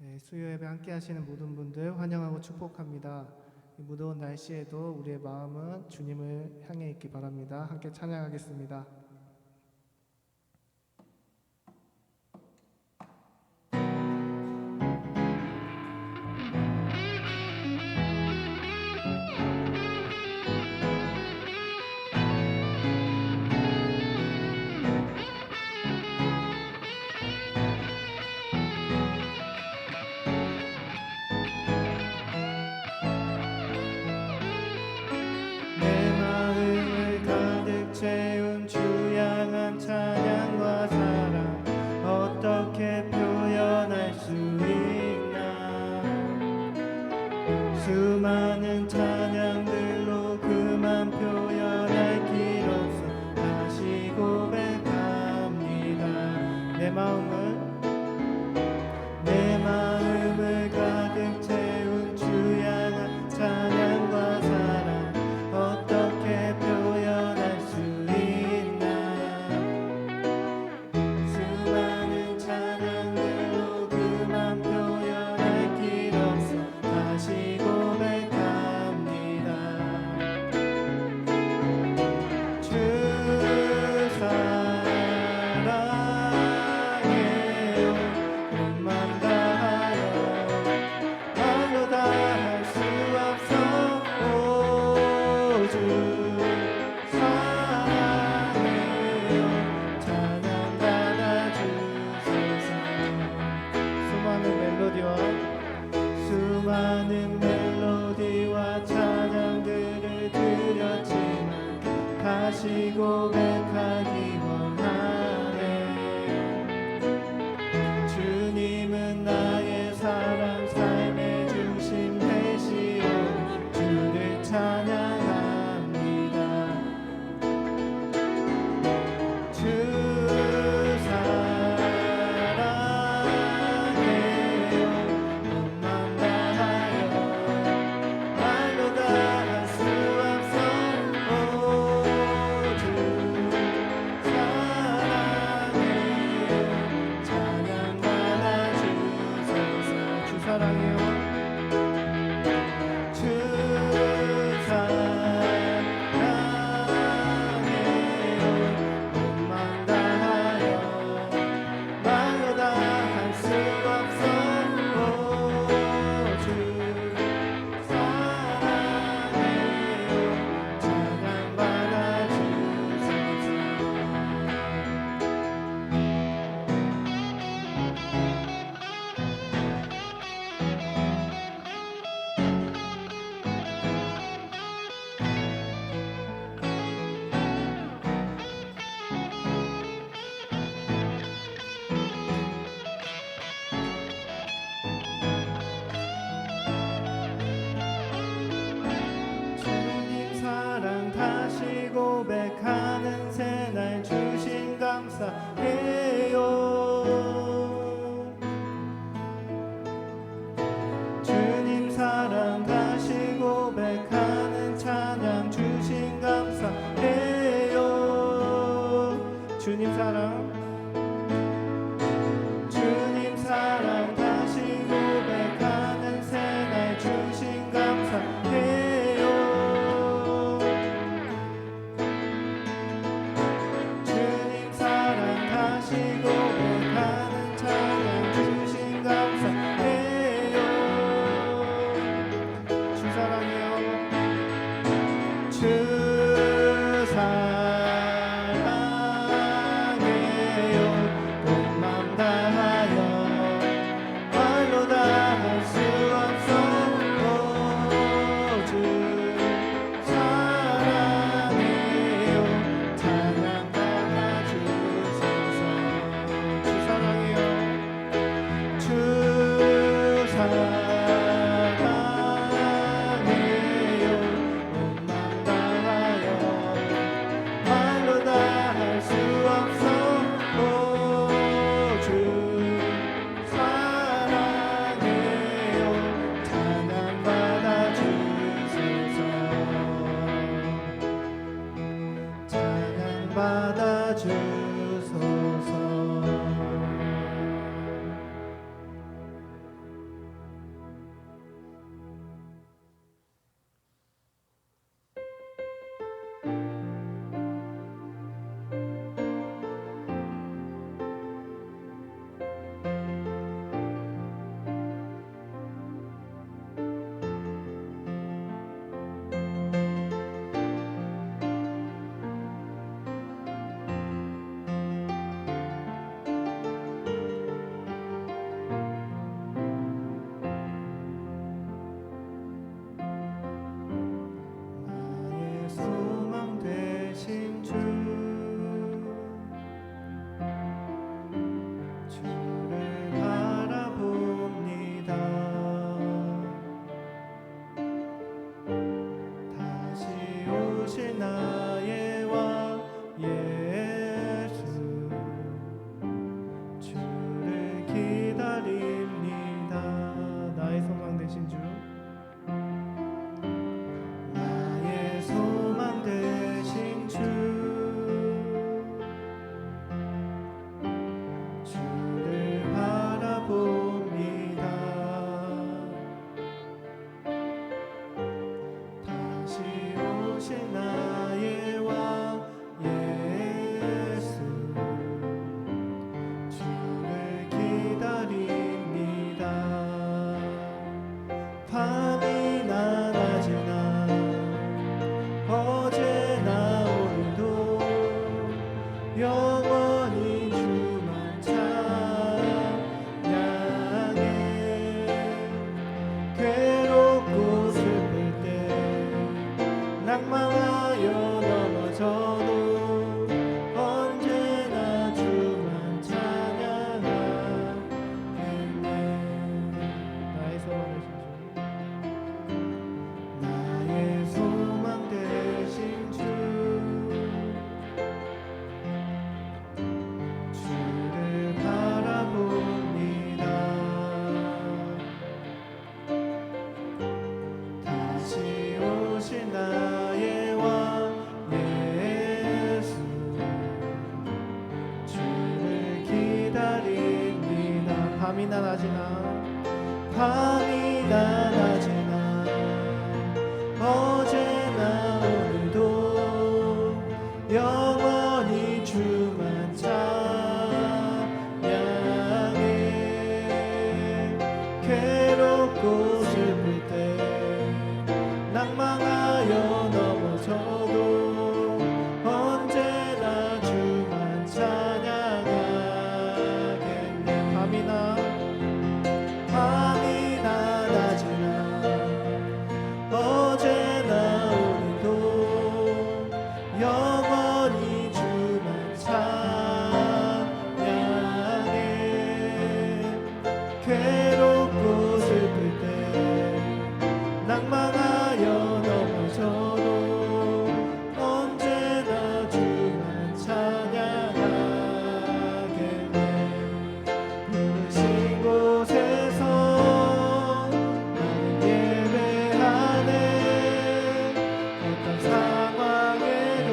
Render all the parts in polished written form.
네, 수요 예배 함께 하시는 모든 분들 환영하고 축복합니다. 이 무더운 날씨에도 우리의 마음은 주님을 향해 있기 바랍니다. 함께 찬양하겠습니다. 채운 주 향한 찬양과 사랑 어떻게 표현할 수 있나. 수많은 찬양들로 그만 표현할 길 없어 다시 고백합니다. 내 마음을 가득 채운 주 향한 찬양과 사랑 어떻게 표현할 수 있나. 수많은 찬양들로 그만 표현할 길 없어 다시 고백합니다. 주 사랑해요. 꿈만 다하여 말로 다 할 수 없어. 오 주 사랑해요. 찬양 받아주소서. 수많은 멜로디와 찬양들을 드렸지만 다시 고백하기 원하네. 주님은 나의 사랑 삶의 중심 되시오. 주를 찬양합니다. 주 사랑해요. 꿈만 다하여 말로 다 할 수 없어. 오 주 사랑해요. 찬양 받아주소서. 주 사랑해요. 주 사랑해요. 꿈만 다하여 말로 다 할 수 없어. 오 주 사랑해요. 찬양 받아주소서. 주님 사랑 다시 고백하는 새날 주신 감사해요. 주님 사랑 다시 고백하는 찬양 주신 감사해요. 주님 사랑 다시 고백하는 새날 주신 감사해요. 주님 사랑 다시 고백하는 찬양 주신 감사해요. 주 사랑해요. 주 사랑해요. 꿈만 다하여 말로 다 할 수 없어. 오 주 사랑해요. 찬양 받아주소서. 주 사랑해요. 주 사랑해요. 꿈만 다하여 말로 다 할 수 없어. 오 주 사랑해요. 찬양 받아주소서. 찬양 받아주소서. 영원히 주만 찬양해. 괴롭고 슬플 때 낭망하여 넘어져도 언제나 주만 찬양하겠네. 나의 소망 대신 주, 주를 바라봅니다. 다시 오실 나의 왕 예수, 주를 기다립니다. 밤이나 낮이나 밤이나 낮이나 어제나 오늘도 영원히 주만 찬양해. 괴롭고 슬플 때 낭망하여 넘어져도 언제나 주만 찬양하겠네. 밤이나 낮이나 어제나 오늘도 영원히 주만 찬양해. 괴롭고 슬플 때 낭망하여 넘어져도 언제나 주만 찬양하겠네. 부르신 곳에서 나는 예배하네. 어떤 상황에도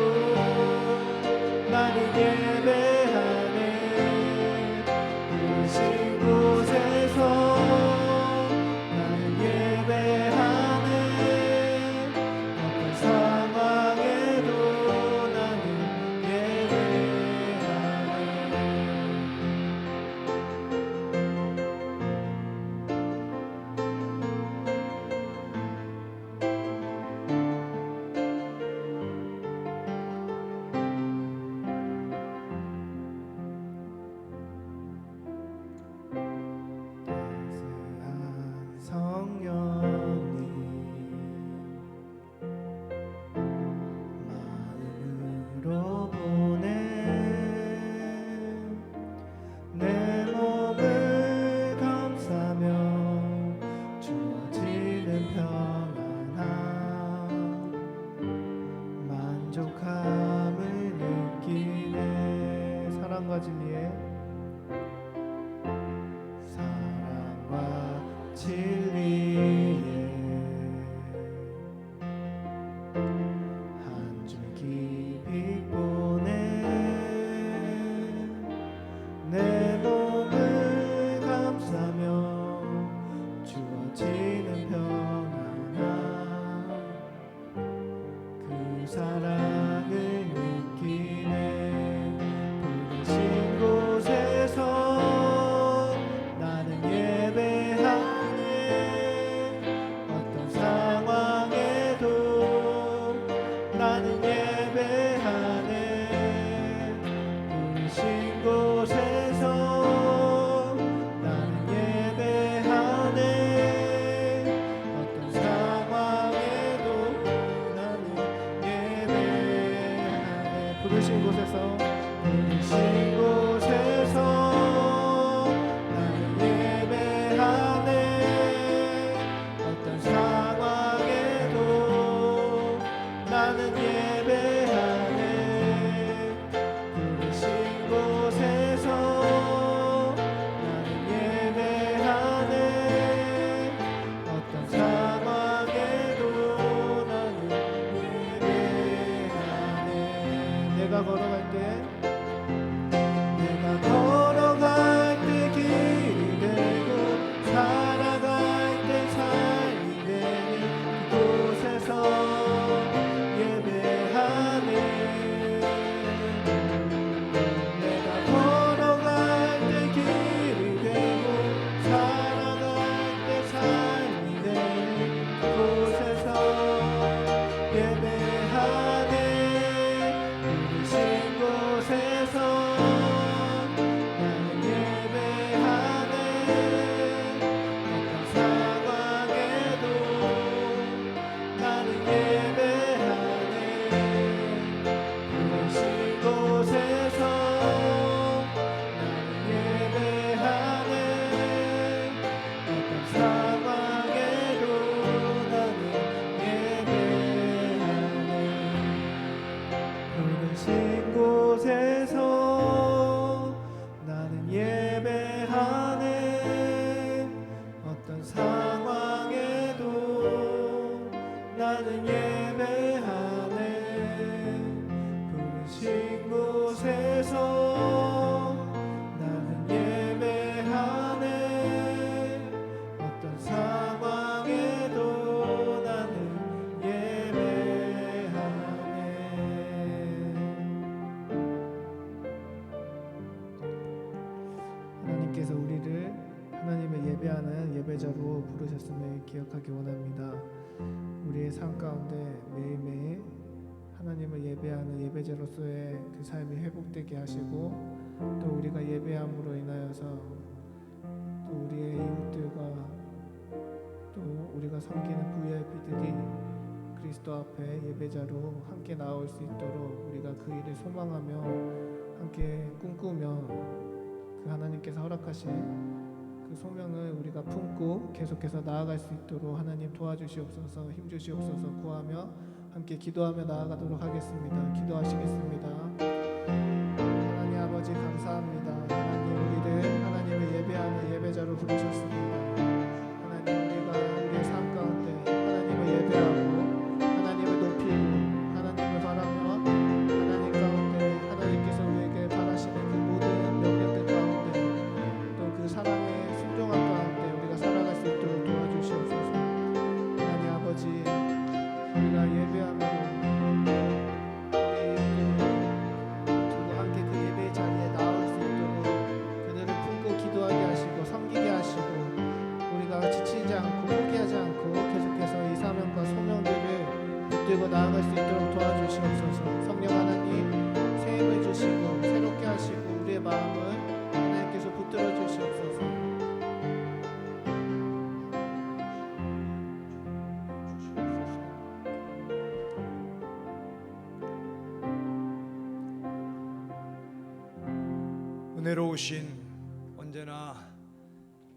나는 예배하네. 부르신 곳에서 나는 예배하네. 어떤 상황에도 나는 따스한 성령님 마음으로 보내 내 몸을 감싸며 주어지는 평안함 만족함을 느끼네. 사랑과 진리에 한 줄기 빛 보내 내 몸을 감싸며 주어지는 평안함 그 사랑을 느끼네. 부르신 곳에서 나는 예배하네. 하나님께서 우리를 하나님을 예배하는 예배자로 부르셨음을 기억하기 원합니다. 우리의 삶 가운데 매일매일 하나님을 예배하는 예배자로서의 그 삶이 회복되게 하시고, 또 우리가 예배함으로 인하여서 또 우리의 이웃들과 또 우리가 섬기는 VIP들이 그리스도 앞에 예배자로 함께 나올 수 있도록 우리가 그 일을 소망하며 함께 꿈꾸며 그 하나님께서 허락하신 그 소명을 우리가 품고 계속해서 나아갈 수 있도록 하나님 도와주시옵소서, 힘주시옵소서 구하며 함께 기도하며 나아가도록 하겠습니다. 기도하시겠습니다. 하나님 아버지 감사합니다. 하나님 우리를 하나님을 예배하는 예배자로 부르셨습니다. 하나님 우리가 우리의 삶 가운데 하나님을 예배하고 하나님을 높이고 하나님을 바라며 하나님 가운데 하나님께서 우리에게 바라시는 그 모든 명령들 가운데 또 그 사랑의 순종함 가운데 우리가 살아갈 수 있도록 도와주시옵소서. 하나님 아버지 우리가 예배하며 두고 함께 그 예배의 자리에 나올 수 있도록 그들을 품고 기도하게 하시고 섬기게 하시고 우리가 지치지 않고 포기하지 않고 계속해서 이 사명과 소명들을 붙들고 나아갈 수 있도록 도와주시옵소서. 성령 하나님 새 힘을 주시고 새롭게 하시고 우리의 마음을 하나님께서 붙들어 주시옵소서. 은혜로우신 언제나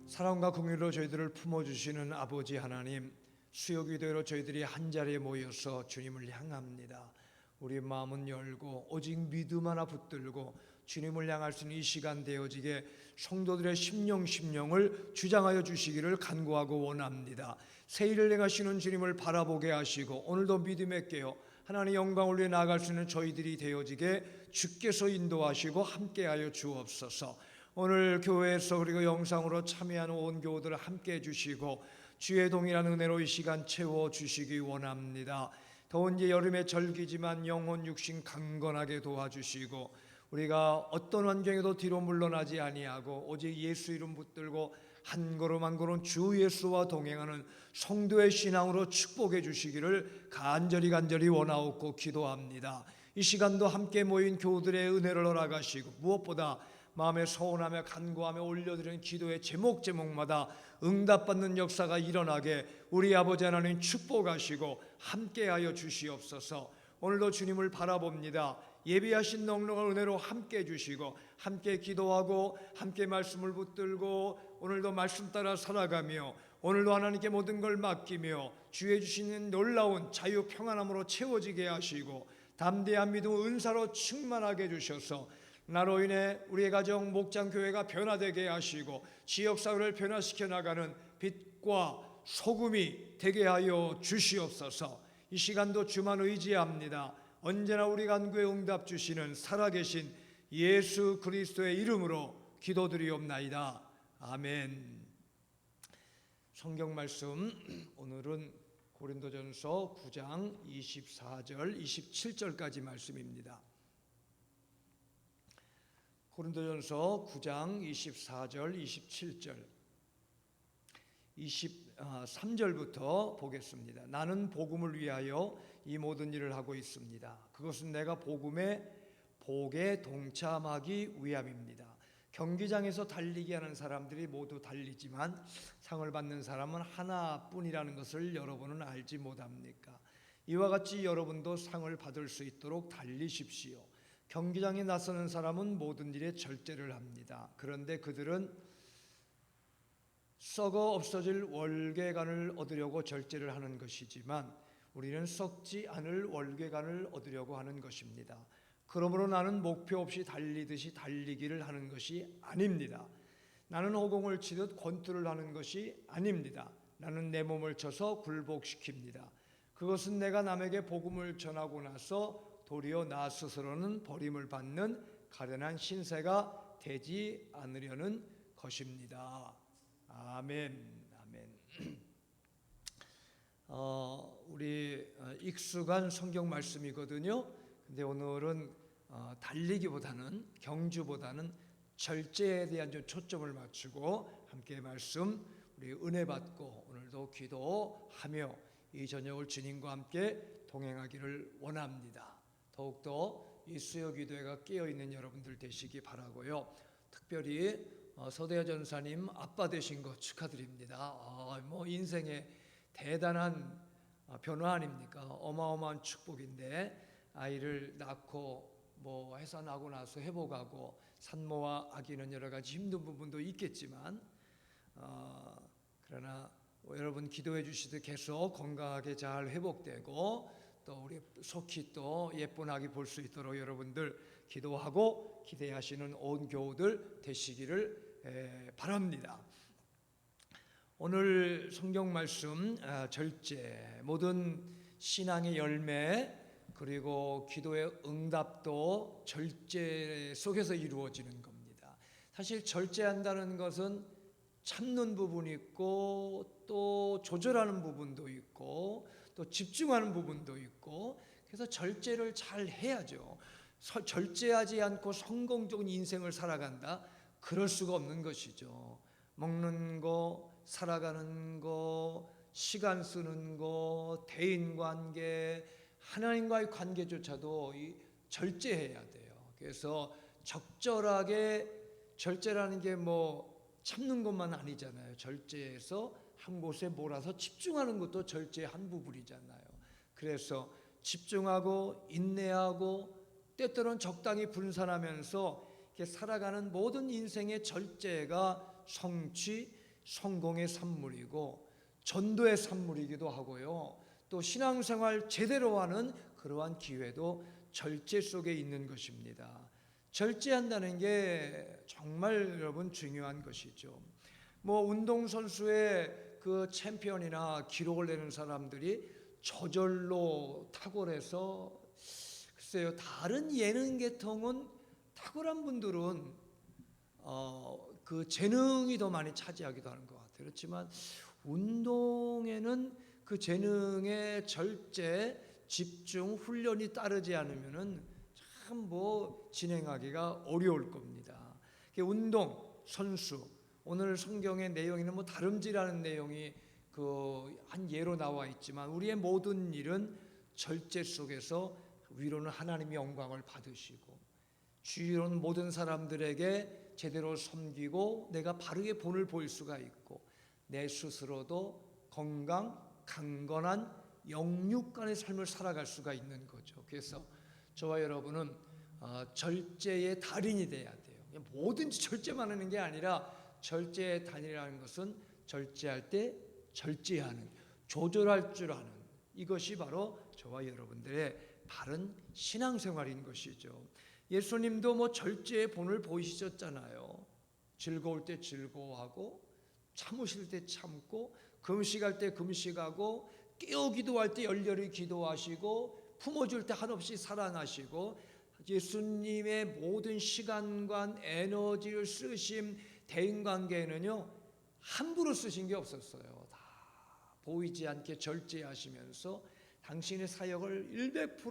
사랑과 긍휼로 저희들을 품어주시는 아버지 하나님, 수요기도로 저희들이 한자리에 모여서 주님을 향합니다. 우리 마음은 열고 오직 믿음 하나 붙들고 주님을 향할 수 있는 이 시간 되어지게 성도들의 심령을 주장하여 주시기를 간구하고 원합니다. 새 일을 행하시는 주님을 바라보게 하시고 오늘도 믿음에 깨어 하나님의 영광을 위해 나아갈 수 있는 저희들이 되어지게 주께서 인도하시고 함께하여 주옵소서. 오늘 교회에서 그리고 영상으로 참여하는 온 교우들을 함께해 주시고 주의 동일한 은혜로 이 시간 채워주시기 원합니다. 더운 여름의 절기지만 영혼 육신 강건하게 도와주시고 우리가 어떤 환경에도 뒤로 물러나지 아니하고 오직 예수 이름 붙들고 한 걸음 한 걸음 주 예수와 동행하는 성도의 신앙으로 축복해 주시기를 간절히 원하옵고 기도합니다. 이 시간도 함께 모인 교우들의 은혜를 허락하시고 무엇보다 마음에 서운하며 간구하며 올려드리는 기도의 제목마다 응답받는 역사가 일어나게 우리 아버지 하나님 축복하시고 함께하여 주시옵소서. 오늘도 주님을 바라봅니다. 예비하신 넉넉한 은혜로 함께 해주시고 함께 기도하고 함께 말씀을 붙들고 오늘도 말씀 따라 살아가며 오늘도 하나님께 모든 걸 맡기며 주의 주시는 놀라운 자유 평안함으로 채워지게 하시고 담대한 믿음 은사로 충만하게 해주셔서 나로 인해 우리의 가정 목장교회가 변화되게 하시고 지역사회를 변화시켜 나가는 빛과 소금이 되게 하여 주시옵소서. 이 시간도 주만 의지합니다. 언제나 우리 간구에 응답 주시는 살아계신 예수 그리스도의 이름으로 기도드리옵나이다. 아멘. 성경 말씀 오늘은 고린도전서 9장 24절 27절까지 말씀입니다. 고린도전서 9장 24절 27절 23절부터 보겠습니다. 나는 복음을 위하여 이 모든 일을 하고 있습니다. 그것은 내가 복음의 복에 동참하기 위함입니다. 경기장에서 달리기 하는 사람들이 모두 달리지만 상을 받는 사람은 하나뿐이라는 것을 여러분은 알지 못합니까? 이와 같이 여러분도 상을 받을 수 있도록 달리십시오. 경기장에 나서는 사람은 모든 일에 절제를 합니다. 그런데 그들은 썩어 없어질 월계관을 얻으려고 절제를 하는 것이지만 우리는 썩지 않을 월계관을 얻으려고 하는 것입니다. 그러므로 나는 목표 없이 달리듯이 달리기를 하는 것이 아닙니다. 나는 허공을 치듯 권투를 하는 것이 아닙니다. 나는 내 몸을 쳐서 굴복시킵니다. 그것은 내가 남에게 복음을 전하고 나서 도리어 나 스스로는 버림을 받는 가련한 신세가 되지 않으려는 것입니다. 아멘. 아멘. 우리 익숙한 성경 말씀이거든요. 근데 오늘은 달리기보다는 경주보다는 절제에 대한 좀 초점을 맞추고 함께 말씀 우리 은혜 받고 오늘도 기도하며 이 저녁을 주님과 함께 동행하기를 원합니다. 더욱더 이 수요 기도회가 깨어있는 여러분들 되시기 바라고요. 특별히 서대하 전사님 아빠 되신 거 축하드립니다. 뭐 인생의 대단한 변화 아닙니까? 어마어마한 축복인데 아이를 낳고 뭐 해산하고 나서 회복하고 산모와 아기는 여러 가지 힘든 부분도 있겠지만 그러나 여러분 기도해 주시듯 계속 건강하게 잘 회복되고 또 우리 속히 또 예쁜 아기 볼 수 있도록 여러분들 기도하고 기대하시는 온 교우들 되시기를 바랍니다. 오늘 성경 말씀 절제, 모든 신앙의 열매 그리고 기도의 응답도 절제 속에서 이루어지는 겁니다. 사실 절제한다는 것은 참는 부분이 있고 또 조절하는 부분도 있고 또 집중하는 부분도 있고 그래서 절제를 잘 해야죠. 절제하지 않고 성공적인 인생을 살아간다? 그럴 수가 없는 것이죠. 먹는 거, 살아가는 거, 시간 쓰는 거, 대인관계, 하나님과의 관계조차도 절제해야 돼요. 그래서 적절하게 절제라는 게 뭐 참는 것만 아니잖아요. 절제해서 한 곳에 몰아서 집중하는 것도 절제의 한 부분이잖아요. 그래서 집중하고 인내하고 때때로는 적당히 분산하면서 이렇게 살아가는 모든 인생의 절제가 성취, 성공의 산물이고 전도의 산물이기도 하고요. 또 신앙생활 제대로 하는 그러한 기회도 절제 속에 있는 것입니다. 절제한다는 게 정말 여러분 중요한 것이죠. 뭐 운동선수의 그 챔피언이나 기록을 내는 사람들이 저절로 탁월해서 글쎄요, 다른 예능 계통은 탁월한 분들은 그 재능이 더 많이 차지하기도 하는 것 같아요. 그렇지만 운동에는 그 재능의 절제, 집중, 훈련이 따르지 않으면은 참 뭐 진행하기가 어려울 겁니다. 운동, 선수, 오늘 성경의 내용에는 뭐 다름질하는 내용이 그 한 예로 나와 있지만 우리의 모든 일은 절제 속에서 위로는 하나님의 영광을 받으시고 주위로는 모든 사람들에게 제대로 섬기고 내가 바르게 본을 보일 수가 있고 내 스스로도 건강, 강건한 영육간의 삶을 살아갈 수가 있는 거죠. 그래서 저와 여러분은 절제의 달인이 돼야 돼요. 뭐든지 절제만 하는 게 아니라 절제의 달인이라는 것은 절제할 때 절제하는, 조절할 줄 아는 이것이 바로 저와 여러분들의 바른 신앙생활인 것이죠. 예수님도 뭐 절제의 본을 보이셨잖아요. 즐거울 때 즐거워하고 참으실 때 참고 금식할 때 금식하고 깨어 기도할 때 열렬히 기도하시고 품어줄 때 한없이 사랑하시고 예수님의 모든 시간과 에너지를 쓰신 대인관계에는요 함부로 쓰신 게 없었어요. 다 보이지 않게 절제하시면서 당신의 사역을 100%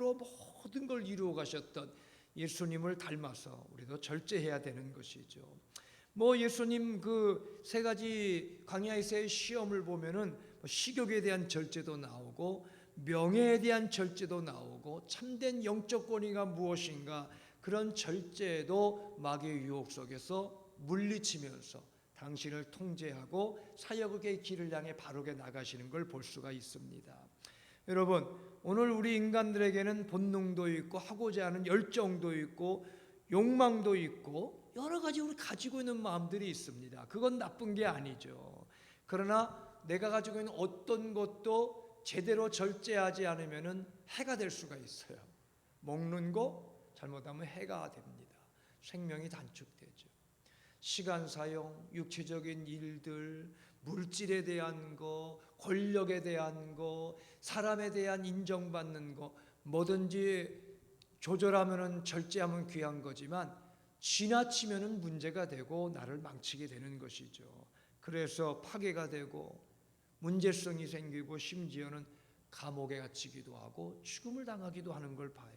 모든 걸 이루어 가셨던 예수님을 닮아서 우리도 절제해야 되는 것이죠. 뭐 예수님 그 세 가지 광야에서의 시험을 보면은 식욕에 대한 절제도 나오고 명예에 대한 절제도 나오고 참된 영적 권위가 무엇인가 그런 절제도 마귀의 유혹 속에서 물리치면서 당신을 통제하고 사역의 길을 향해 바르게 나가시는 걸 볼 수가 있습니다. 여러분 오늘 우리 인간들에게는 본능도 있고 하고자 하는 열정도 있고 욕망도 있고 여러 가지 우리 가지고 있는 마음들이 있습니다. 그건 나쁜 게 아니죠. 그러나 내가 가지고 있는 어떤 것도 제대로 절제하지 않으면 해가 될 수가 있어요. 먹는 거 잘못하면 해가 됩니다. 생명이 단축되죠. 시간 사용, 육체적인 일들, 물질에 대한 거, 권력에 대한 거, 사람에 대한 인정받는 거 뭐든지 조절하면 절제하면 귀한 거지만 지나치면 문제가 되고 나를 망치게 되는 것이죠. 그래서 파괴가 되고 문제성이 생기고 심지어는 감옥에 갇히기도 하고 죽음을 당하기도 하는 걸 봐요.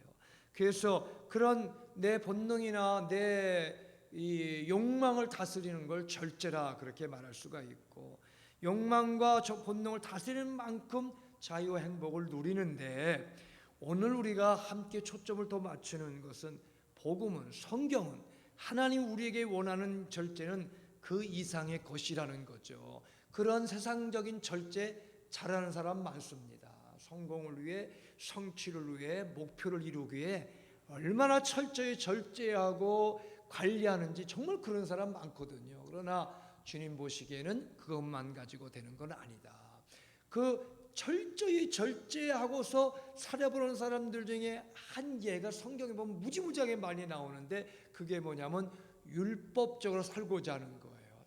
그래서 그런 내 본능이나 내 이 욕망을 다스리는 걸 절제라 그렇게 말할 수가 있고, 욕망과 저 본능을 다스리는 만큼 자유와 행복을 누리는데, 오늘 우리가 함께 초점을 더 맞추는 것은 복음은, 성경은 하나님 우리에게 원하는 절제는 그 이상의 것이라는 거죠. 그런 세상적인 절제 잘하는 사람 많습니다. 성공을 위해, 성취를 위해, 목표를 이루기 위해 얼마나 철저히 절제하고 관리하는지 정말 그런 사람 많거든요. 그러나 주님 보시기에는 그것만 가지고 되는 건 아니다. 그 철저히 절제하고서 살아보는 사람들 중에 한 예가 성경에 보면 무지무지하게 많이 나오는데, 그게 뭐냐면 율법적으로 살고자 하는 거예요.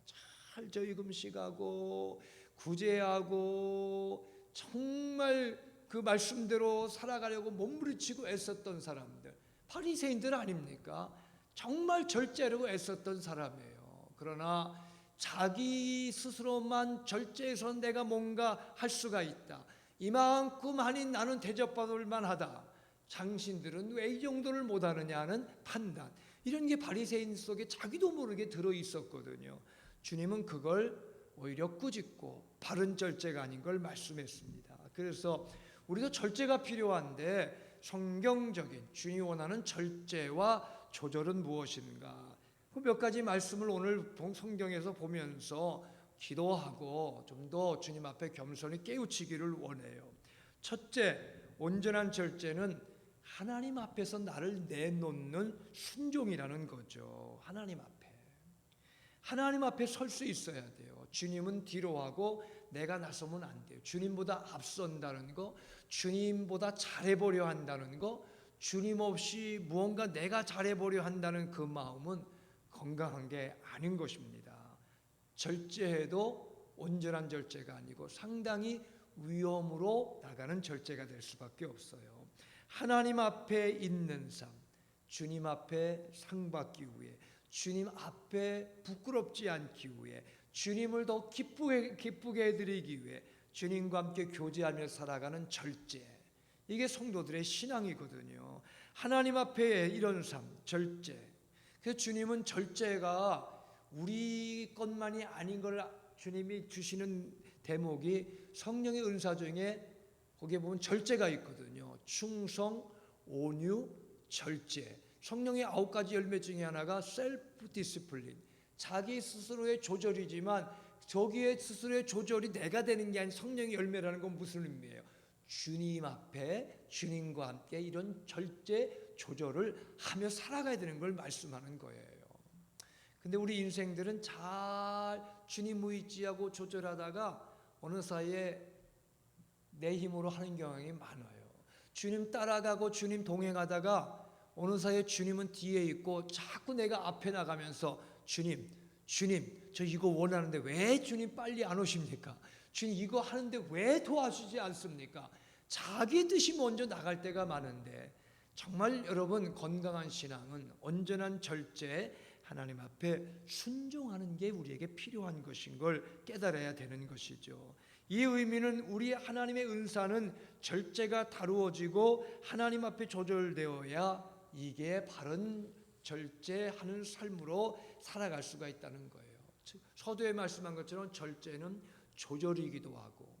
철저히 금식하고 구제하고 정말 그 말씀대로 살아가려고 몸부림치고 애썼던 사람들, 바리새인들 아닙니까? 정말 절제하려고 애썼던 사람이에요. 그러나 자기 스스로만 절제해서 내가 뭔가 할 수가 있다, 이만큼 하니 나는 대접받을 만하다, 당신들은 왜 이 정도를 못하느냐 하는 판단, 이런 게 바리새인 속에 자기도 모르게 들어있었거든요. 주님은 그걸 오히려 꾸짖고 바른 절제가 아닌 걸 말씀했습니다. 그래서 우리도 절제가 필요한데, 성경적인 주님이 원하는 절제와 조절은 무엇인가, 그 몇 가지 말씀을 오늘 성경에서 보면서 기도하고 좀 더 주님 앞에 겸손히 깨우치기를 원해요. 첫째, 온전한 절제는 하나님 앞에서 나를 내놓는 순종이라는 거죠. 하나님 앞에 설 수 있어야 돼요. 주님은 뒤로 하고 내가 나서면 안 돼요. 주님보다 앞선다는 거, 주님보다 잘해보려 한다는 거, 주님 없이 무언가 내가 잘해보려 한다는 그 마음은 건강한 게 아닌 것입니다. 절제해도 온전한 절제가 아니고 상당히 위험으로 나가는 절제가 될 수밖에 없어요. 하나님 앞에 있는 삶, 주님 앞에 상 받기 위해, 주님 앞에 부끄럽지 않기 위해, 주님을 더 기쁘게 해드리기 위해 주님과 함께 교제하며 살아가는 절제, 이게 성도들의 신앙이거든요. 하나님 앞에 이런 삶, 절제. 그래서 주님은 절제가 우리 것만이 아닌 걸 주님이 주시는 대목이 성령의 은사 중에 거기에 보면 절제가 있거든요. 충성, 온유, 절제. 성령의 9가지 열매 중에 하나가 셀프 디시플린, 자기 스스로의 조절이지만 저기에 스스로의 조절이 내가 되는 게 아닌 성령의 열매라는 건 무슨 의미예요? 주님 앞에 주님과 함께 이런 절제 조절을 하며 살아가야 되는 걸 말씀하는 거예요. 근데 우리 인생들은 잘 주님 의지하고 조절하다가 어느 사이에 내 힘으로 하는 경향이 많아요. 주님 따라가고 주님 동행하다가 어느 사이에 주님은 뒤에 있고 자꾸 내가 앞에 나가면서 주님 저 이거 원하는데 왜 주님 빨리 안 오십니까? 주님 이거 하는데 왜 도와주지 않습니까? 자기 뜻이 먼저 나갈 때가 많은데, 정말 여러분 건강한 신앙은 온전한 절제, 하나님 앞에 순종하는 게 우리에게 필요한 것인 걸 깨달아야 되는 것이죠. 이 의미는 우리 하나님의 은사는 절제가 다루어지고 하나님 앞에 조절되어야 이게 바른 절제하는 삶으로 살아갈 수가 있다는 거예요. 서두에 말씀한 것처럼 절제는 조절이기도 하고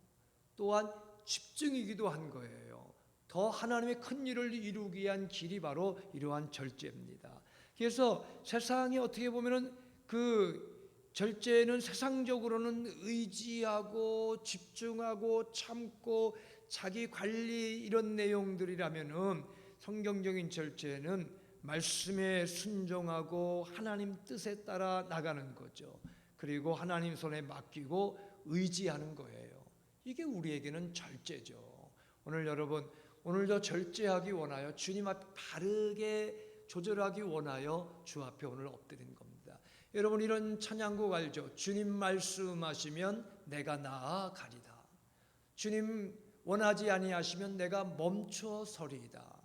또한 집중이기도 한 거예요. 더 하나님의 큰 일을 이루기 위한 길이 바로 이러한 절제입니다. 그래서 세상이 어떻게 보면은 그 절제는 세상적으로는 의지하고 집중하고 참고 자기 관리 이런 내용들이라면은, 성경적인 절제는 말씀에 순종하고 하나님 뜻에 따라 나가는 거죠. 그리고 하나님 손에 맡기고 의지하는 거예요. 이게 우리에게는 절제죠. 오늘 여러분, 오늘도 절제하기 원하여 주님 앞에 바르게 조절하기 원하여 주 앞에 오늘 엎드린 겁니다. 여러분 이런 찬양곡 알죠? 주님 말씀하시면 내가 나아가리다. 주님 원하지 아니하시면 내가 멈춰 서리이다.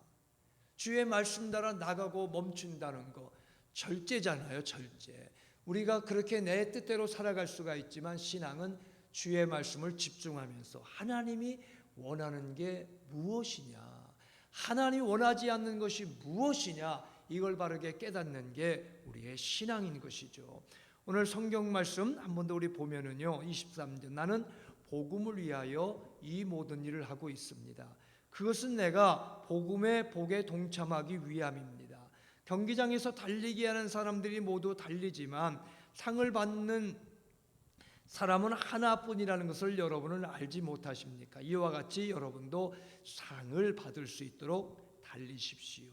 주의 말씀 따라 나가고 멈춘다는 거 절제잖아요. 절제. 우리가 그렇게 내 뜻대로 살아갈 수가 있지만 신앙은 주의 말씀을 집중하면서 하나님이 원하는 게 무엇이냐, 하나님이 원하지 않는 것이 무엇이냐, 이걸 바르게 깨닫는 게 우리의 신앙인 것이죠. 오늘 성경 말씀 한 번 더 우리 보면은요, 23절, 나는 복음을 위하여 이 모든 일을 하고 있습니다. 그것은 내가 복음의 복에 동참하기 위함입니다. 경기장에서 달리기 하는 사람들이 모두 달리지만 상을 받는 사람은 하나뿐이라는 것을 여러분은 알지 못하십니까? 이와 같이 여러분도 상을 받을 수 있도록 달리십시오.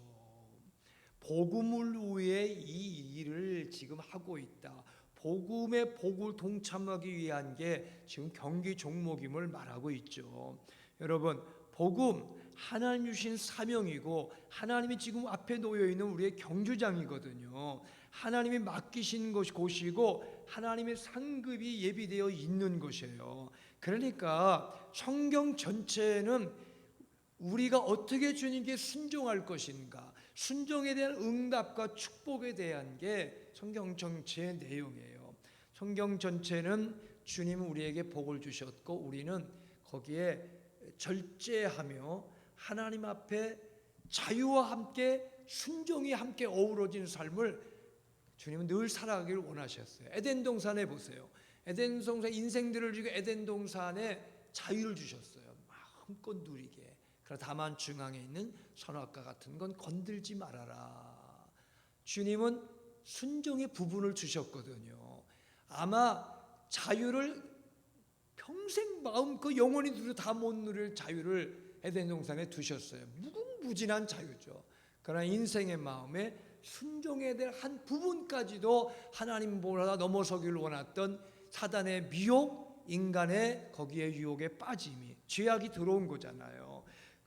복음을 위해 이 일을 지금 하고 있다. 복음의 복을 동참하기 위한 게 지금 경기 종목임을 말하고 있죠. 여러분, 복음 하나님 주신 사명이고 하나님이 지금 앞에 놓여 있는 우리의 경주장이거든요. 하나님이 맡기신 곳이고 하나님의 상급이 예비되어 있는 것이에요. 그러니까 성경 전체는 우리가 어떻게 주님께 순종할 것인가, 순종에 대한 응답과 축복에 대한 게 성경 전체의 내용이에요. 성경 전체는 주님은 우리에게 복을 주셨고 우리는 거기에 절제하며 하나님 앞에 자유와 함께 순종이 함께 어우러진 삶을 주님은 늘 살아가기를 원하셨어요. 에덴 동산에 보세요. 에덴 동산 인생들을 주고 에덴 동산에 자유를 주셨어요. 마음껏 누리게. 그러나 다만 중앙에 있는 선악과 같은 건 건들지 말아라. 주님은 순종의 부분을 주셨거든요. 아마 자유를 평생 마음껏 영원히 누려 다 못 누릴 자유를 에덴 동산에 두셨어요. 무궁무진한 자유죠. 그러나 인생의 마음에 순종에 대한 한 부분까지도 하나님보다 넘어서기를 원했던 사단의 미혹, 인간의 거기에 유혹에 빠짐이, 죄악이 들어온 거잖아요.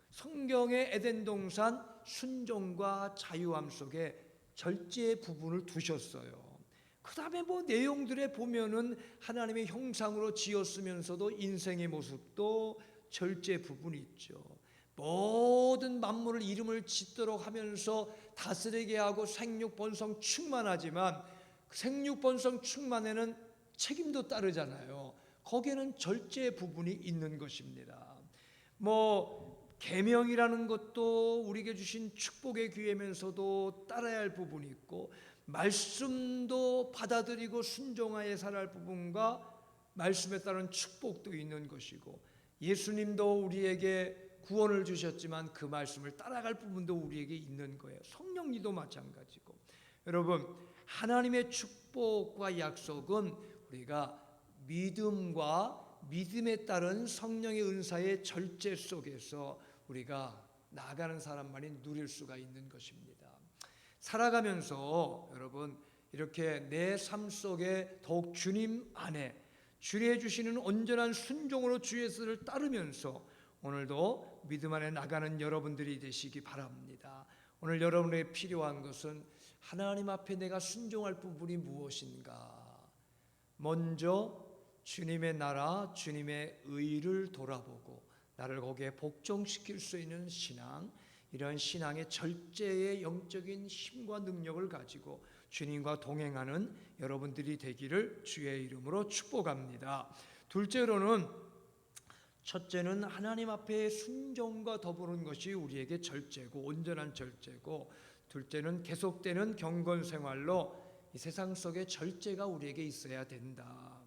성경의 에덴 동산 순종과 자유함 속에 절제의 부분을 두셨어요. 그 다음에 뭐 내용들에 보면은 하나님의 형상으로 지었으면서도 인생의 모습도 절제 부분이 있죠. 모든 만물을 이름을 짓도록 하면서 다스리게 하고 생육번성 충만하지만 생육번성 충만에는 책임도 따르잖아요. 거기에는 절제 부분이 있는 것입니다. 뭐 계명이라는 것도 우리에게 주신 축복의 기회면서도 따라야 할 부분이 있고 말씀도 받아들이고 순종하여 살아야 할 부분과 말씀에 따른 축복도 있는 것이고 예수님도 우리에게 구원을 주셨지만 그 말씀을 따라갈 부분도 우리에게 있는 거예요. 성령님도 마찬가지고. 여러분, 하나님의 축복과 약속은 우리가 믿음과 믿음에 따른 성령의 은사의 절제 속에서 우리가 나아가는 사람만이 누릴 수가 있는 것입니다. 살아가면서 여러분 이렇게 내 삶 속에 더욱 주님 안에 주의 주시는 온전한 순종으로 주의 뜻을 따르면서 오늘도 믿음 안에 나가는 여러분들이 되시기 바랍니다. 오늘 여러분에게 필요한 것은 하나님 앞에 내가 순종할 부분이 무엇인가? 먼저 주님의 나라, 주님의 의를 돌아보고 나를 거기에 복종시킬 수 있는 신앙, 이런 신앙의 절제의 영적인 힘과 능력을 가지고 주님과 동행하는 여러분들이 되기를 주의 이름으로 축복합니다. 둘째로는, 첫째는 하나님 앞에 순종과 더불은 것이 우리에게 절제고 온전한 절제고, 둘째는 계속되는 경건 생활로 이 세상 속에 절제가 우리에게 있어야 된다.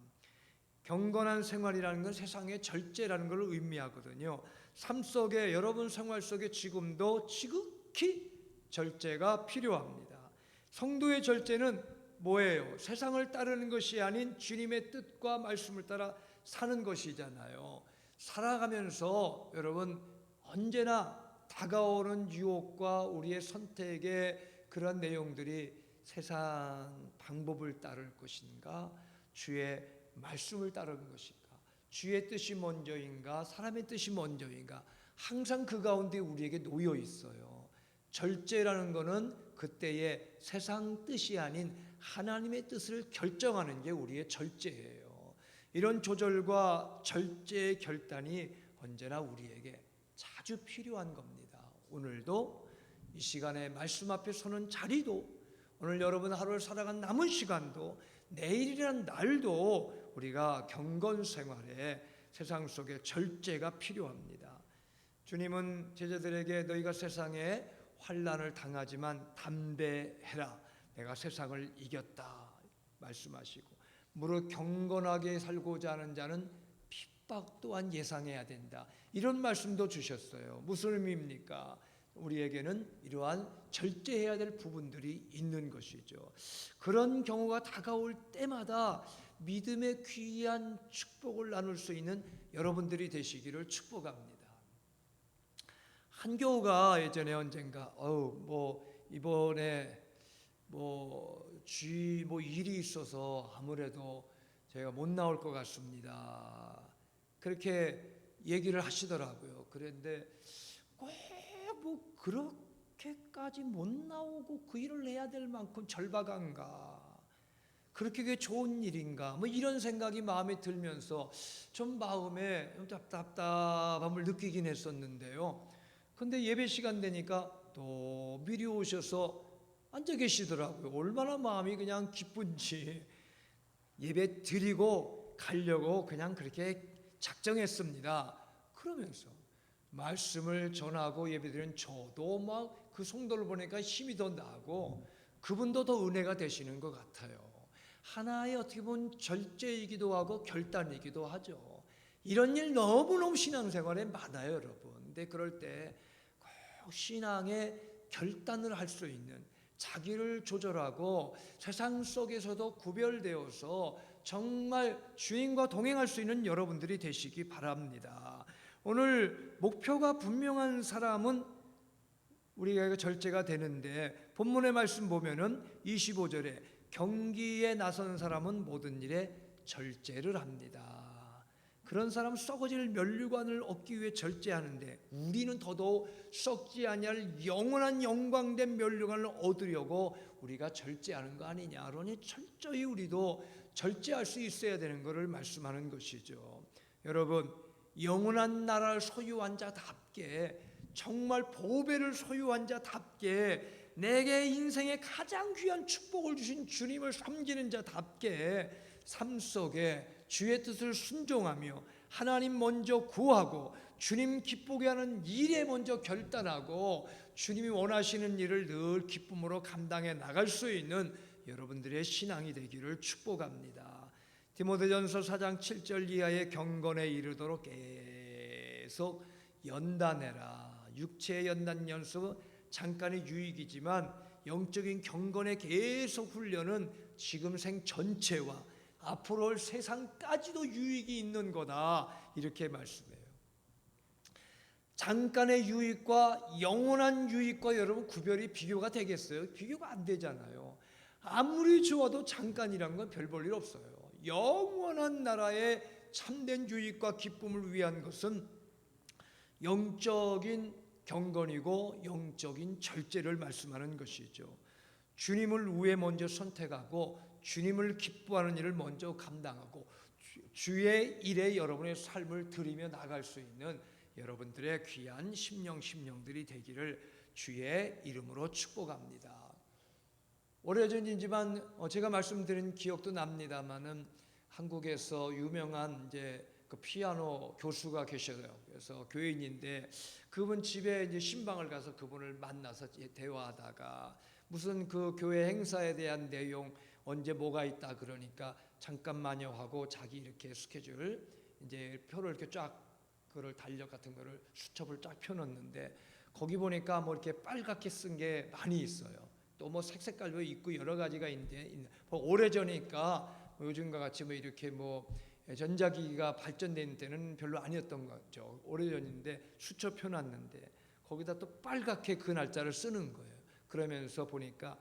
경건한 생활이라는 건 세상의 절제라는 걸 의미하거든요. 삶 속에 여러분 생활 속에 지금도 지극히 절제가 필요합니다. 성도의 절제는 뭐예요? 세상을 따르는 것이 아닌 주님의 뜻과 말씀을 따라 사는 것이잖아요. 살아가면서 여러분 언제나 다가오는 유혹과 우리의 선택의 그런 내용들이 세상 방법을 따를 것인가, 주의 말씀을 따르는 것인가, 주의 뜻이 먼저인가, 사람의 뜻이 먼저인가, 항상 그 가운데 우리에게 놓여 있어요. 절제라는 것은 그때의 세상 뜻이 아닌 하나님의 뜻을 결정하는 게 우리의 절제예요. 이런 조절과 절제의 결단이 언제나 우리에게 자주 필요한 겁니다. 오늘도 이 시간에 말씀 앞에 서는 자리도, 오늘 여러분 하루를 살아간 남은 시간도, 내일이란 날도 우리가 경건 생활에 세상 속에 절제가 필요합니다. 주님은 제자들에게 너희가 세상에 환난을 당하지만 담대해라. 내가 세상을 이겼다 말씀하시고, 무릇 경건하게 살고자 하는 자는 핍박 또한 예상해야 된다. 이런 말씀도 주셨어요. 무슨 의미입니까? 우리에게는 이러한 절제해야 될 부분들이 있는 것이죠. 그런 경우가 다가올 때마다 믿음의 귀한 축복을 나눌 수 있는 여러분들이 되시기를 축복합니다. 한 교우가 예전에 언젠가 이번에 일이 있어서 아무래도 제가 못 나올 것 같습니다. 그렇게 얘기를 하시더라고요. 그런데 꼭 그렇게까지 못 나오고 그 일을 해야 될 만큼 절박한가? 그렇게 그게 좋은 일인가? 이런 생각이 마음에 들면서 좀 마음에 답답함을 느끼긴 했었는데요. 근데 예배 시간 되니까 또 미리 오셔서 앉아 계시더라고요. 얼마나 마음이 그냥 기쁜지 예배 드리고 가려고 그냥 그렇게 작정했습니다. 그러면서 말씀을 전하고 예배드리는 저도 그 성도를 보니까 힘이 더 나고 그분도 더 은혜가 되시는 것 같아요. 하나의 어떻게 보면 절제이기도 하고 결단이기도 하죠. 이런 일 너무너무 신앙생활에 많아요, 여러분. 근데 그럴 때 꼭 신앙의 결단을 할 수 있는, 자기를 조절하고 세상 속에서도 구별되어서 정말 주인과 동행할 수 있는 여러분들이 되시기 바랍니다. 오늘 목표가 분명한 사람은 우리가 절제가 되는데, 본문의 말씀 보면은 25절에 경기에 나선 사람은 모든 일에 절제를 합니다. 그런 사람은 썩어질 면류관을 얻기 위해 절제하는데, 우리는 더더욱 썩지 아니할 영원한 영광된 면류관을 얻으려고 우리가 절제하는 거 아니냐. 그러니 철저히 우리도 절제할 수 있어야 되는 것을 말씀하는 것이죠. 여러분, 영원한 나라를 소유한 자답게, 정말 보배를 소유한 자답게, 내게 인생의 가장 귀한 축복을 주신 주님을 섬기는 자답게 삶 속에 주의 뜻을 순종하며 하나님 먼저 구하고 주님 기쁘게 하는 일에 먼저 결단하고 주님이 원하시는 일을 늘 기쁨으로 감당해 나갈 수 있는 여러분들의 신앙이 되기를 축복합니다. 디모데전서 4장 7절 이하의 경건에 이르도록 계속 연단해라. 육체의 연단 연습은 잠깐의 유익이지만 영적인 경건의 계속 훈련은 지금 생 전체와 앞으로 올 세상까지도 유익이 있는 거다. 이렇게 말씀해요. 잠깐의 유익과 영원한 유익과 여러분 구별이 비교가 되겠어요? 비교가 안 되잖아요. 아무리 좋아도 잠깐이란 건 별 볼 일 없어요. 영원한 나라의 참된 유익과 기쁨을 위한 것은 영적인 경건이고 영적인 절제를 말씀하는 것이죠. 주님을 위해 먼저 선택하고 주님을 기뻐하는 일을 먼저 감당하고 주의 일에 여러분의 삶을 드리며 나갈 수 있는 여러분들의 귀한 심령들이 되기를 주의 이름으로 축복합니다. 오래전이지만 제가 말씀드린 기억도 납니다만은 한국에서 유명한 그 피아노 교수가 계셔요. 그래서 교인인데 그분 집에 신방을 가서 그분을 만나서 대화하다가 무슨 그 교회 행사에 대한 내용 언제 뭐가 있다 그러니까 잠깐만요 하고 자기 이렇게 스케줄 표를 이렇게 쫙 그걸 달력 같은 거를 수첩을 쫙 펴놓는데 거기 보니까 이렇게 빨갛게 쓴 게 많이 있어요. 또 색깔도 있고 여러 가지가 있는데 오래전이니까 요즘과 같이 이렇게 전자기기가 발전된 때는 별로 아니었던 거죠. 오래전인데 수첩 펴놨는데 거기다 또 빨갛게 그 날짜를 쓰는 거예요. 그러면서 보니까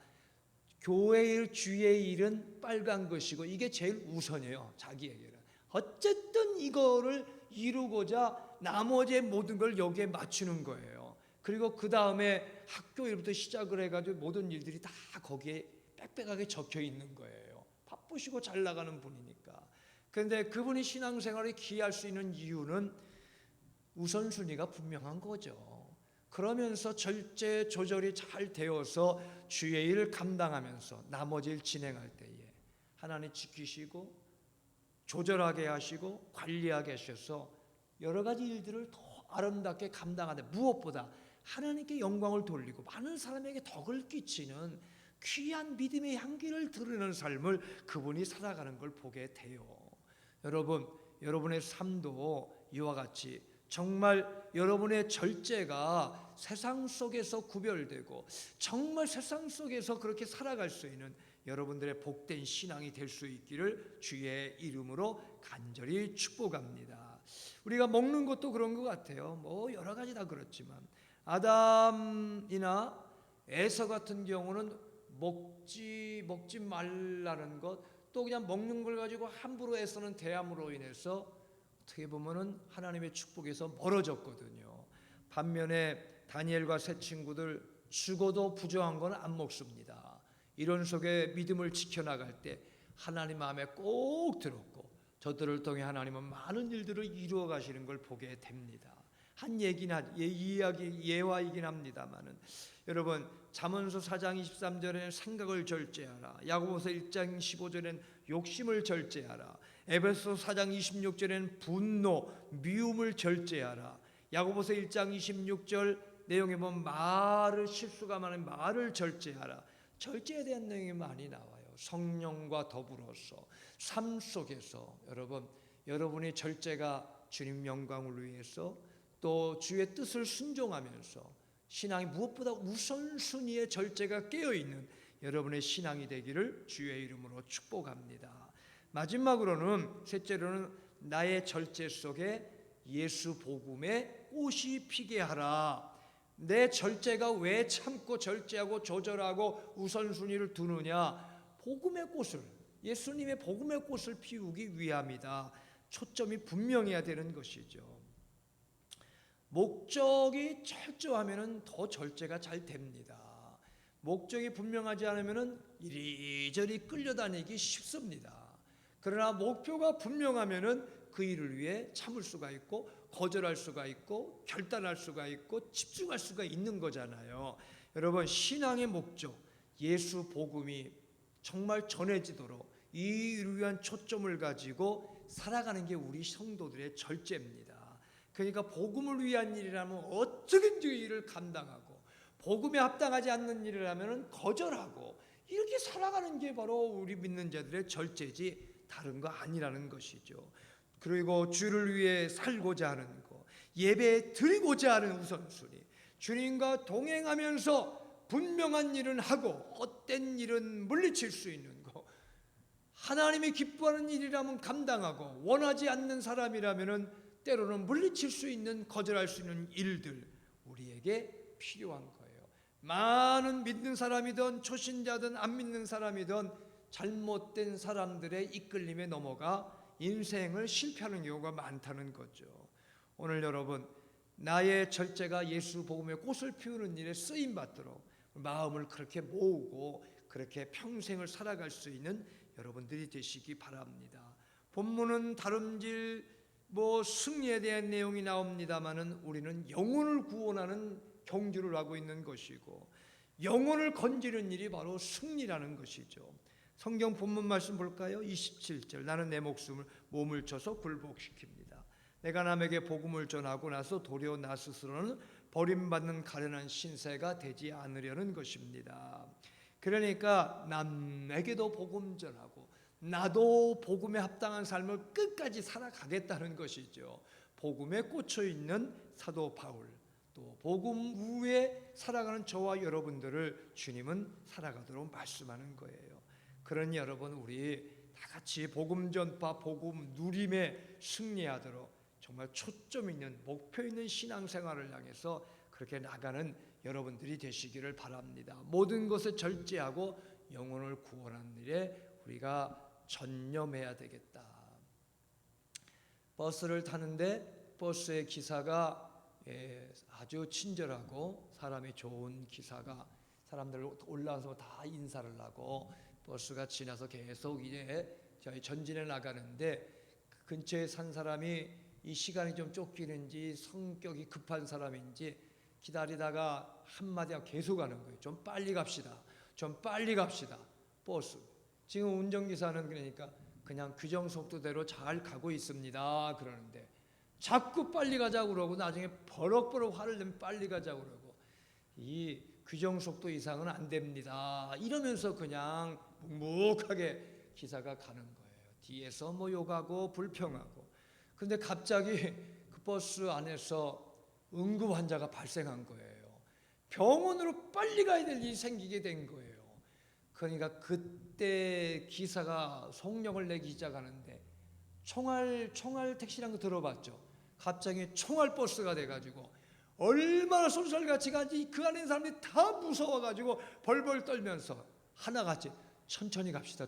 교회의 주의 일은 빨간 것이고 이게 제일 우선이에요. 자기에게는. 어쨌든 이거를 이루고자 나머지 모든 걸 여기에 맞추는 거예요. 그리고 그 다음에 학교 일부터 시작을 해가지고 모든 일들이 다 거기에 빽빽하게 적혀 있는 거예요. 바쁘시고 잘 나가는 분이니까. 그런데 그분이 신앙생활에 기할 수 있는 이유는 우선순위가 분명한 거죠. 그러면서 절제 조절이 잘 되어서 주의 일을 감당하면서 나머지 일 진행할 때에 하나님 지키시고 조절하게 하시고 관리하게 하셔서 여러 가지 일들을 더 아름답게 감당하는데 무엇보다 하나님께 영광을 돌리고 많은 사람에게 덕을 끼치는 귀한 믿음의 향기를 드러내는 삶을 그분이 살아가는 걸 보게 돼요. 여러분, 여러분의 삶도 이와 같이 정말 여러분의 절제가 세상 속에서 구별되고 정말 세상 속에서 그렇게 살아갈 수 있는 여러분들의 복된 신앙이 될 수 있기를 주의 이름으로 간절히 축복합니다. 우리가 먹는 것도 그런 것 같아요. 뭐 여러 가지 다 그렇지만 아담이나 에서 같은 경우는 먹지 말라는 것, 또 그냥 먹는 걸 가지고 함부로 애쓰는 대함으로 인해서 어떻게 보면은 하나님의 축복에서 멀어졌거든요. 반면에 다니엘과 세 친구들 죽어도 부정한 건 안 먹습니다. 이런 속에 믿음을 지켜나갈 때 하나님 마음에 꼭 들었고 저들을 통해 하나님은 많은 일들을 이루어 가시는 걸 보게 됩니다. 한 이야기 예화이긴 합니다만은 여러분 잠언서 4장 23절에는 생각을 절제하라. 야고보서 1장 15절에는 욕심을 절제하라. 에베소 4장 26절에는 분노, 미움을 절제하라. 야고보서 1장 26절 내용에 보면 말을 실수가 많은 말을 절제하라. 절제에 대한 내용이 많이 나와요. 성령과 더불어서 삶 속에서 여러분의 절제가 주님 영광을 위해서 또 주의 뜻을 순종하면서 신앙이 무엇보다 우선순위의 절제가 깨어있는 여러분의 신앙이 되기를 주의 이름으로 축복합니다. 마지막으로는 셋째로는 나의 절제 속에 예수 복음의 꽃이 피게 하라. 내 절제가 왜 참고 절제하고 조절하고 우선순위를 두느냐? 복음의 꽃을, 예수님의 복음의 꽃을 피우기 위함이다. 초점이 분명해야 되는 것이죠. 목적이 철저하면 더 절제가 잘 됩니다. 목적이 분명하지 않으면 이리저리 끌려다니기 쉽습니다. 그러나 목표가 분명하면 그 일을 위해 참을 수가 있고 거절할 수가 있고 결단할 수가 있고 집중할 수가 있는 거잖아요. 여러분 신앙의 목적 예수 복음이 정말 전해지도록 이 일을 위한 초점을 가지고 살아가는 게 우리 성도들의 절제입니다. 그러니까 복음을 위한 일이라면 어떻게든지 일을 감당하고 복음에 합당하지 않는 일을 하면 거절하고 이렇게 살아가는 게 바로 우리 믿는 자들의 절제지 다른 거 아니라는 것이죠. 그리고 주를 위해 살고자 하는 것, 예배 드리고자 하는 우선순위, 주님과 동행하면서 분명한 일은 하고 헛된 일은 물리칠 수 있는 것, 하나님이 기뻐하는 일이라면 감당하고 원하지 않는 사람이라면 때로는 물리칠 수 있는 거절할 수 있는 일들 우리에게 필요한 거예요. 많은 믿는 사람이든 초신자든 안 믿는 사람이든 잘못된 사람들의 이끌림에 넘어가 인생을 실패하는 경우가 많다는 거죠. 오늘 여러분 나의 절제가 예수 복음의 꽃을 피우는 일에 쓰임 받도록 마음을 그렇게 모으고 그렇게 평생을 살아갈 수 있는 여러분들이 되시기 바랍니다. 본문은 다름질 승리에 대한 내용이 나옵니다만은 우리는 영혼을 구원하는 경주를 하고 있는 것이고 영혼을 건지는 일이 바로 승리라는 것이죠. 성경 본문 말씀 볼까요? 27절 나는 내 목숨을 몸을 쳐서 굴복시킵니다. 내가 남에게 복음을 전하고 나서 도리어 나 스스로는 버림받는 가련한 신세가 되지 않으려는 것입니다. 그러니까 남에게도 복음 전하고 나도 복음에 합당한 삶을 끝까지 살아가겠다는 것이죠. 복음에 꽂혀 있는 사도 바울, 또 복음 위에 살아가는 저와 여러분들을 주님은 살아가도록 말씀하는 거예요. 그러니 여러분 우리 다 같이 복음 전파, 복음 누림에 승리하도록 정말 초점 있는 목표 있는 신앙생활을 향해서 그렇게 나가는 여러분들이 되시기를 바랍니다. 모든 것을 절제하고 영혼을 구원하는 일에 우리가 전념해야 되겠다. 버스를 타는데 버스의 기사가 아주 친절하고 사람이 좋은 기사가 사람들 올라와서 다 인사를 하고 버스가 지나서 계속 이제 저희 전진해 나가는데 그 근처에 산 사람이 이 시간이 좀 쫓기는지 성격이 급한 사람인지 기다리다가 한마디가 계속 하는 거예요. 좀 빨리 갑시다. 좀 빨리 갑시다. 버스. 지금 운전기사는 그러니까 그냥 규정 속도대로 잘 가고 있습니다. 그러는데 자꾸 빨리 가자고 그러고 나중에 버럭버럭 화를 내면 빨리 가자고 그러고 이 규정 속도 이상은 안 됩니다. 이러면서 그냥 묵묵하게 기사가 가는 거예요. 뒤에서 뭐 욕하고 불평하고. 근데 갑자기 그 버스 안에서 응급 환자가 발생한 거예요. 병원으로 빨리 가야 될 일이 생기게 된 거예요. 그러니까 그때 기사가 속력을 내기 시작하는데 총알 택시라는 거 들어봤죠? 갑자기 총알 버스가 돼가지고 얼마나 쏜살같이 가지 그 안에 있는 사람들이 다 무서워가지고 벌벌 떨면서 하나같이 천천히 갑시다.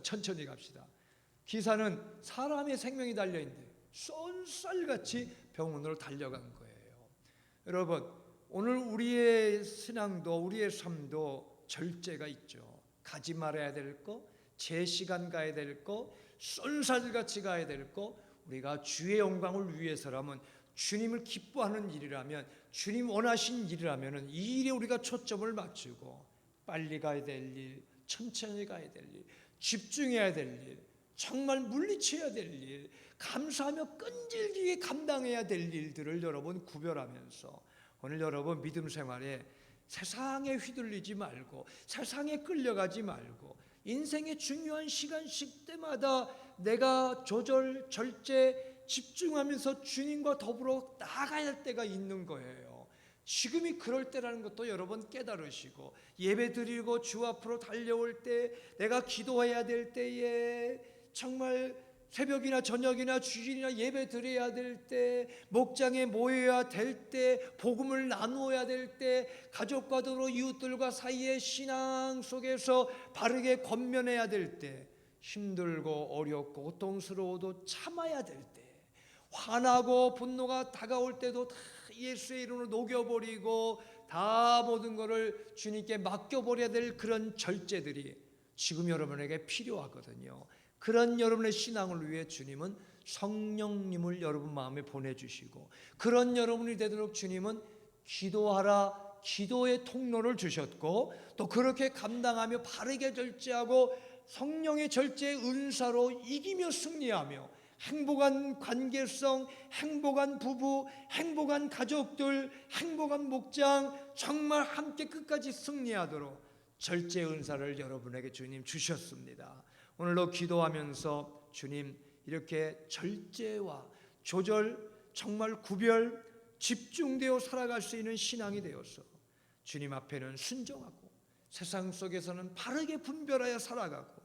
기사는 사람의 생명이 달려있는데 쏜살같이 병원으로 달려간 거예요. 여러분, 오늘 우리의 신앙도 우리의 삶도 절제가 있죠. 가지 말아야 될 거, 제 시간 가야 될 거, 쏜살같이 가야 될 거, 우리가 주의 영광을 위해서라면, 주님을 기뻐하는 일이라면, 주님 원하신 일이라면 이 일에 우리가 초점을 맞추고 빨리 가야 될 일, 천천히 가야 될 일, 집중해야 될 일, 정말 물리쳐야 될 일, 감사하며 끈질기게 감당해야 될 일들을 여러분 구별하면서 오늘 여러분 믿음 생활에 세상에 휘둘리지 말고 세상에 끌려가지 말고 인생의 중요한 시간씩 때마다 내가 조절, 절제, 집중하면서 주님과 더불어 나아가야 할 때가 있는 거예요. 지금이 그럴 때라는 것도 여러분 깨달으시고 예배 드리고 주 앞으로 달려올 때 내가 기도해야 될 때에 정말 새벽이나 저녁이나 주일이나 예배 드려야 될 때, 목장에 모여야 될 때, 복음을 나누어야 될 때, 가족과 더불어 이웃들과 사이의 신앙 속에서 바르게 권면해야 될 때, 힘들고 어렵고 고통스러워도 참아야 될 때, 화나고 분노가 다가올 때도 다 예수의 이름으로 녹여버리고 다 모든 것을 주님께 맡겨버려야 될 그런 절제들이 지금 여러분에게 필요하거든요. 그런 여러분의 신앙을 위해 주님은 성령님을 여러분 마음에 보내주시고 그런 여러분이 되도록 주님은 기도하라 기도의 통로를 주셨고 또 그렇게 감당하며 바르게 절제하고 성령의 절제의 은사로 이기며 승리하며 행복한 관계성, 행복한 부부, 행복한 가족들, 행복한 목장 정말 함께 끝까지 승리하도록 절제의 은사를 여러분에게 주님 주셨습니다. 오늘도 기도하면서 주님 이렇게 절제와 조절 정말 구별 집중되어 살아갈 수 있는 신앙이 되어서 주님 앞에는 순종하고 세상 속에서는 바르게 분별하여 살아가고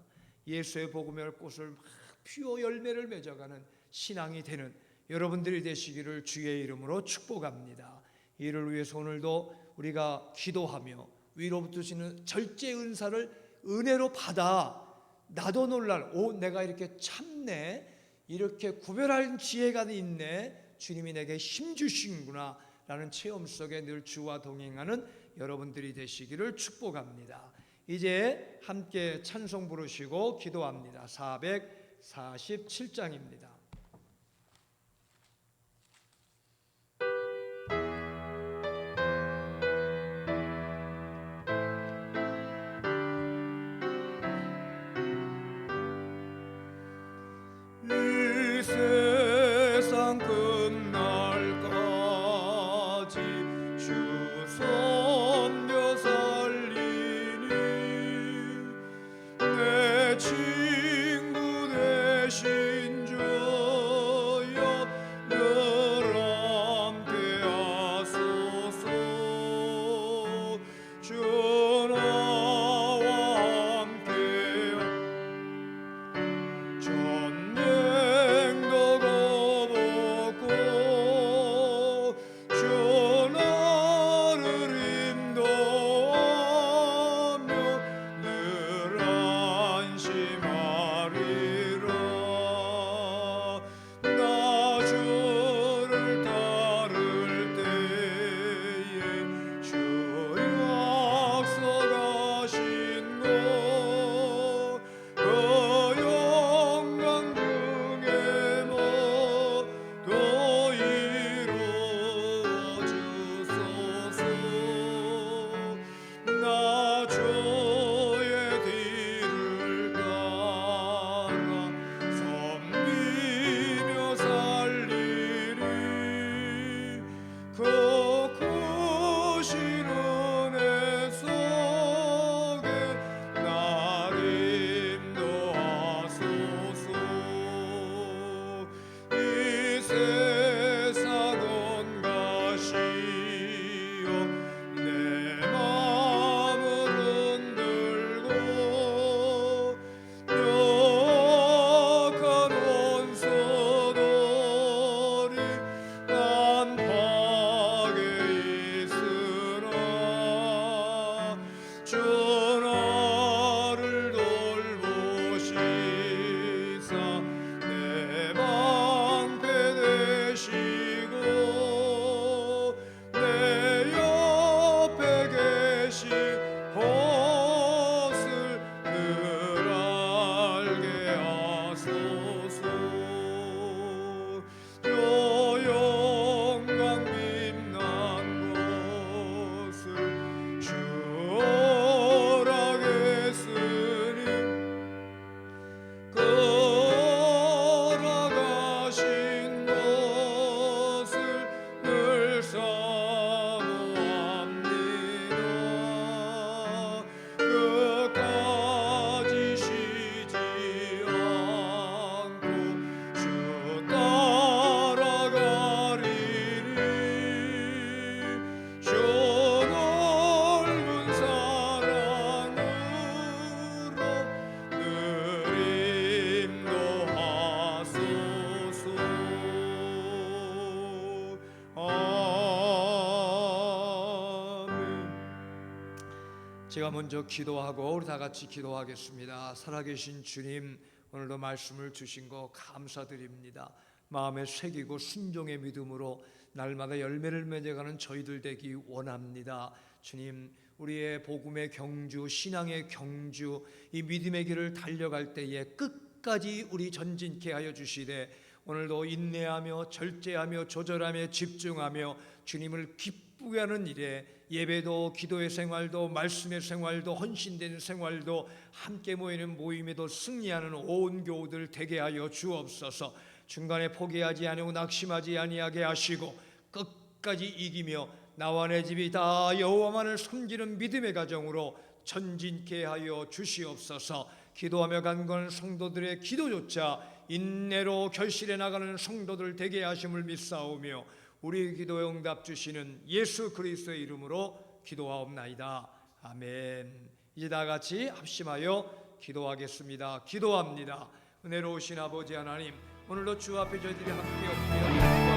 예수의 복음의 꽃을 막 피워 열매를 맺어가는 신앙이 되는 여러분들이 되시기를 주의 이름으로 축복합니다. 이를 위해서 오늘도 우리가 기도하며 위로부터 주시는 절제 은사를 은혜로 받아 나도 놀랄 내가 이렇게 참네 이렇게 구별할 지혜가 있네 주님이 내게 힘 주시는구나 라는 체험 속에 늘 주와 동행하는 여러분들이 되시기를 축복합니다. 이제 함께 찬송 부르시고 기도합니다. 447장입니다. 세상 끝날까지 주 섬겨 살리니 내 친구 되신 주 제가 먼저 기도하고 우리 다 같이 기도하겠습니다. 살아계신 주님, 오늘도 말씀을 주신 거 감사드립니다. 마음에 새기고 순종의 믿음으로 날마다 열매를 맺어가는 저희들 되기 원합니다. 주님, 우리의 복음의 경주, 신앙의 경주, 이 믿음의 길을 달려갈 때에 끝까지 우리 전진케 하여 주시되, 오늘도 인내하며 절제하며 조절하며 집중하며 주님을 기쁘게 하는 일에 예배도 기도의 생활도 말씀의 생활도 헌신된 생활도 함께 모이는 모임에도 승리하는 온 교우들 되게 하여 주옵소서. 중간에 포기하지 아니하고 낙심하지 아니하게 하시고 끝까지 이기며 나와 내 집이 다 여호와만을 섬기는 믿음의 가정으로 전진케 하여 주시옵소서. 기도하며 간구하는 성도들의 기도조차 인내로 결실해 나가는 성도들 되게 하심을 믿사오며 우리 기도에 응답 주시는 예수 그리스도의 이름으로 기도하옵나이다. 아멘. 이제 다 같이 합심하여 기도하겠습니다. 기도합니다. 은혜로우신 아버지 하나님, 오늘도 주 앞에 저희들이 함께 엎드려